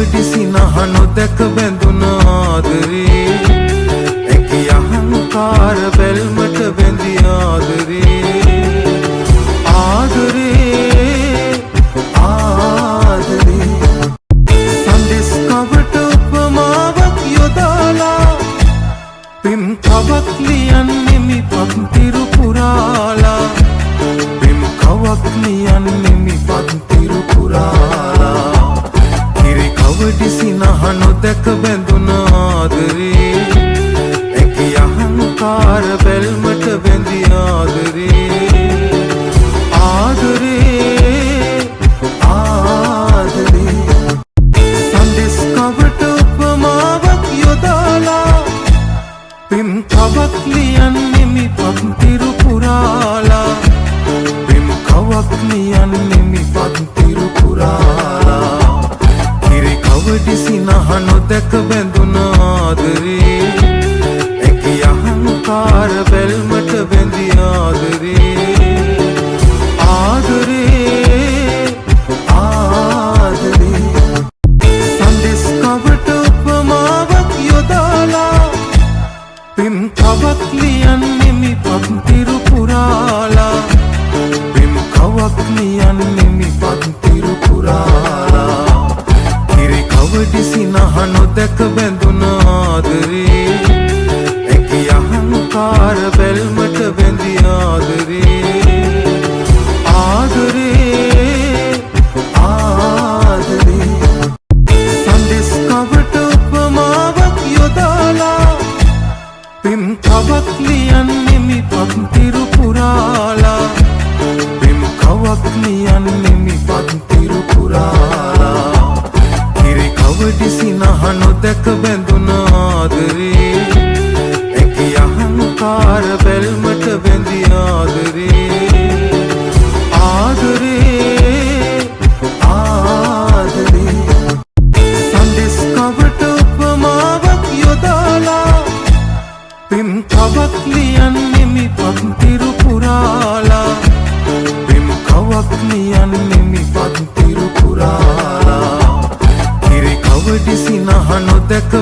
කවඩිසි නහනො දැක බැඳුන ආදරේ ඇගේ අහංකාර බැල්මට බැඳි ආදරේ ආදරේ ආදරේ සන්දෙස් කවට උපමාවක් යොදාලා පිම් කවක් ලියන්නෙමි පත්තිරු පුරාලා පිම් කවක් ලියන්නෙමි පත්තිරු පුරාලා කිරි කවඩිසි නහනො දැක බැඳුන ආදරේ ඇගේ අහංකාර බැල්මට බැඳි ආදරේ ආදරේ ආදරේ සන්දෙස් කවට උපමාවක් යොදාලා පිම් කවක් ලියන්නෙමි පත්තිරු පුරාලා පිම් කවක් ලියන්නෙමි පත්තිරු පුරාලා කිරි කවඩිසි නහනො දැක බැඳුන ආදරේ ඇගේ අහංකාර බැල්මට බැඳි ආදරේ ආදරේ ආදරේ සන්දෙස් කවට උපමාවක් යොදාලා පිම් කවක් ලියන්නෙමි පත්තිරු පුරාලා පිම් කවක් ලියන්නෙමි පත්තිරු පුරාලා කිරි කවඩිසි නහනො දැක බැඳුන ආදරේ ඇගේ අහංකාර බැල්මට බැඳි ආදරේ ආදරේ ආදරේ සන්දෙස් කවට උපමාවක් යොදාලා පිම් කවක් ලියන්නෙමි පත්තිරු පුරාලා පිම් කවක් ලියන්නෙමි පත්තිරු පුරාලා කිරි කවඩිසි නහනො දැක බැඳුන ආදරේ ඇගේ අහංකාර බැල්මට බැඳි ආදරේ ආදරේ ආදරේ සන්දෙස් කවට උපමාවක් යොදාලා පිම් කවක් ලියන්නෙමි පත්තිරු පුරාලා පිම් කවක් ලියන්නෙමි පත්තිරු පුරාලා කිරි කවඩිසි නහනො දැක